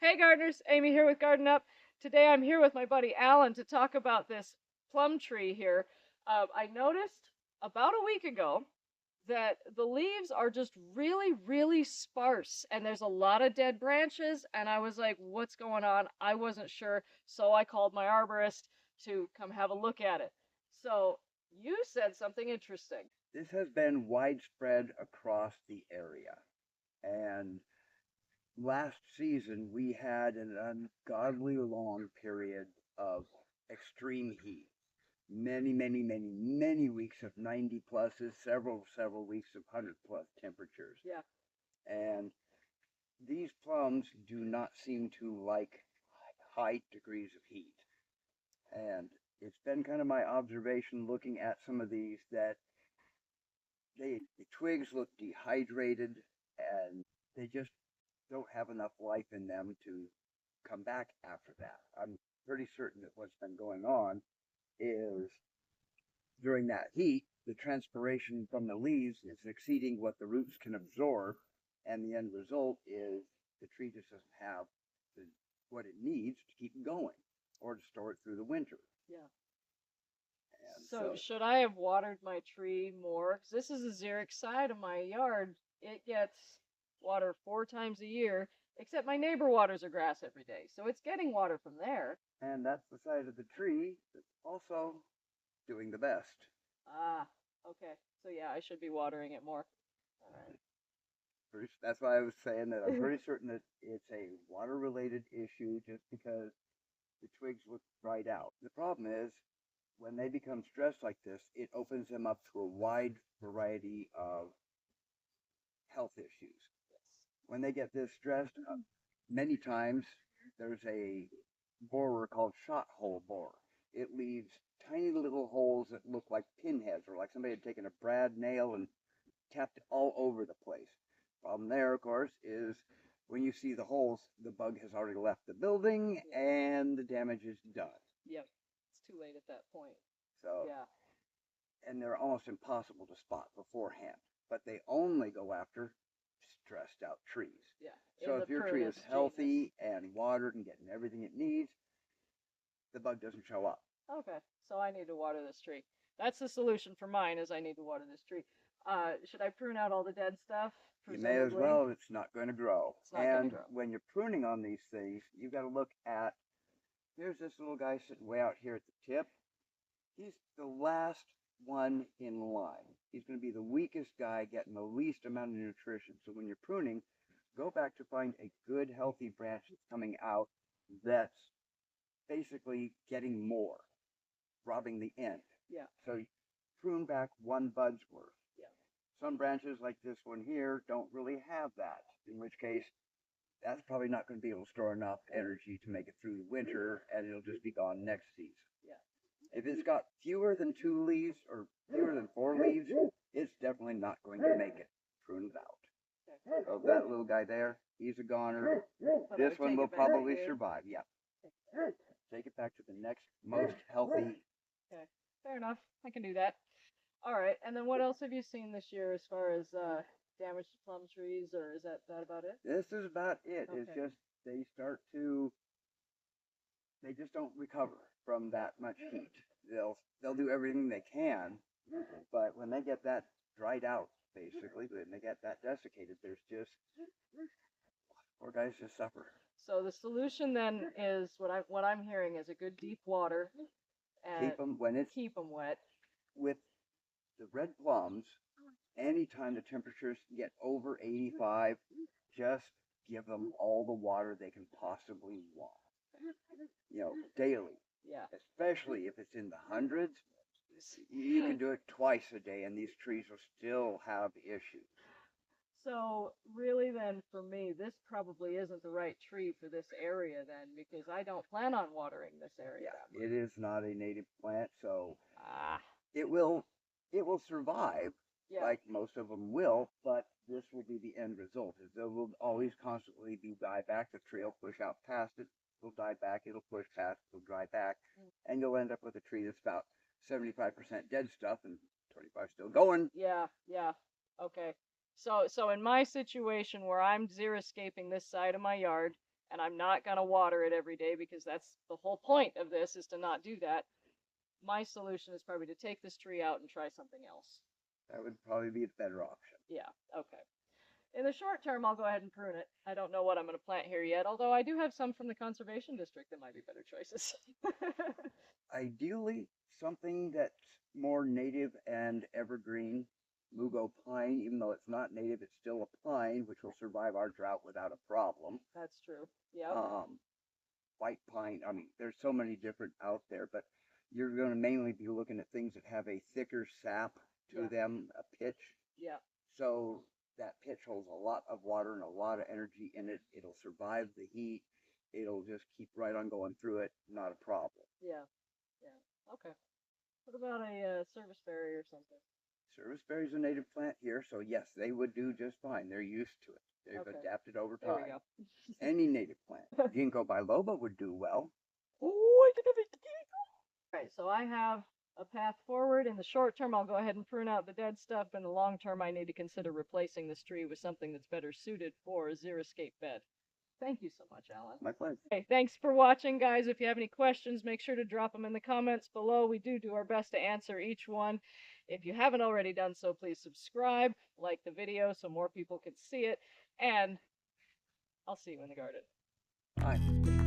Hey gardeners, Amy here with Garden Up. Today I'm here with my buddy Alan to talk about this plum tree here. I noticed about a week ago that the leaves are just really, really sparse and there's a lot of dead branches. And I was like, what's going on? I wasn't sure. So I called my arborist to come have a look at it. So you said something interesting. This has been widespread across the area. And last season, we had an ungodly long period of extreme heat. Many weeks of 90 pluses, several weeks of 100 plus temperatures. Yeah. And these plums do not seem to like high degrees of heat. And it's been kind of my observation looking at some of these that the twigs look dehydrated and they just don't have enough life in them to come back after that. I'm pretty certain that what's been going on is during that heat, the transpiration from the leaves is exceeding what the roots can absorb, and the end result is the tree just doesn't have the, what it needs to keep going or to store it through the winter. Yeah. And So should I have watered my tree more? 'Cause this is a xeric side of my yard. It gets water 4 times a year, except my neighbor waters her grass every day. So it's getting water from there. and that's the side of the tree that's also doing the best. Ah, okay. So yeah, I should be watering it more. All right. That's why I was saying that I'm pretty certain that it's a water related issue just because the twigs look dried out. The problem is when they become stressed like this, it opens them up to a wide variety of health issues. Yes. When they get this stressed, many times there's a borer called shot hole borer. It leaves tiny little holes that look like pinheads or like somebody had taken a brad nail and tapped it all over the place. Problem there, of course, is when you see the holes, the bug has already left the building and the damage is done. Yep. It's too late at that point. So, Yeah. and they're almost impossible to spot beforehand, but they only go after stressed out trees. Yeah. So In the if your tree is genus. healthy and watered and getting everything it needs, the bug doesn't show up. Okay. So I need to water this tree. That's the solution for mine is I need to water this tree. Should I prune out all the dead stuff? You may as Presumably. well, it's not going to grow. It's not going to And grow. when you're pruning on these things, you've got to look at, here's this little guy sitting way out here at the tip. He's the last one in line. He's going to be the weakest guy getting the least amount of nutrition. So when you're pruning, go back to find a good, healthy branch that's coming out that's basically getting more, robbing the end. Yeah. So prune back one bud's worth. Yeah. Some branches like this one here don't really have that, in which case that's probably not going to be able to store enough energy to make it through the winter and it'll just be gone next season. Yeah. If it's got fewer than 2 leaves or fewer than 4 leaves, it's definitely not going to make it. Prune it out. Okay. So that little guy there, he's a goner. But This one will probably here. survive. Yeah. Take it back to the next most healthy. Okay. Fair enough. I can do that. All right. And then what else have you seen this year as far as damage to plum trees, or is that about it? This is about it. It's Okay. just they just don't recover from that much heat. They'll do everything they can, but when they get that dried out, basically, when they get that desiccated, there's just poor guys just suffer. So the solution then is what I'm hearing is a good deep water and Keep them when it's keep them wet. with the red plums. Anytime the temperatures get over 85, just give them all the water they can possibly want. Daily. Yeah. Especially if it's in the hundreds. You can do it twice a day, and these trees will still have issues. So really then for me, this probably isn't the right tree for this area then because I don't plan on watering this area. Yeah, it is not a native plant, so Ah. it will survive, Yeah. like most of them will, but this will be the end result. Is there will always constantly be dieback. The tree will push out past it, it'll die back, it'll push past, it'll dry back, and you'll end up with a tree that's about 75% dead stuff and 25 still going. Yeah, yeah. Okay. So in my situation where I'm xeriscaping this side of my yard and I'm not going to water it every day because that's the whole point of this is to not do that. My solution is probably to take this tree out and try something else. That would probably be a better option. Yeah, okay. In the short term, I'll go ahead and prune it. I don't know what I'm going to plant here yet, although I do have some from the conservation district that might be better choices. Ideally, something that's more native and evergreen. Mugo pine, even though it's not native, it's still a pine, which will survive our drought without a problem. That's true. Yep. White pine, I mean, there's so many different out there, but you're going to mainly be looking at things that have a thicker sap to Yeah. them, a pitch. Yeah. So that pitch holds a lot of water and a lot of energy in it. It'll survive the heat. It'll just keep right on going through it. Not a problem. Yeah. Yeah. Okay. What about a serviceberry or something? Serviceberry's a native plant here, so yes, they would do just fine. They're used to it. They've Okay. adapted over There we time. go. Any native plant. Ginkgo biloba would do well. Oh, I did have a ginkgo. All right, so I have a path forward. In the short term, I'll go ahead and prune out the dead stuff. In the long term, I need to consider replacing this tree with something that's better suited for a xeriscape bed. Thank you so much, Alan. My pleasure. Okay, thanks for watching, guys. If you have any questions, make sure to drop them in the comments below. We do our best to answer each one. If you haven't already done so, please subscribe, like the video so more people can see it, and I'll see you in the garden. Bye.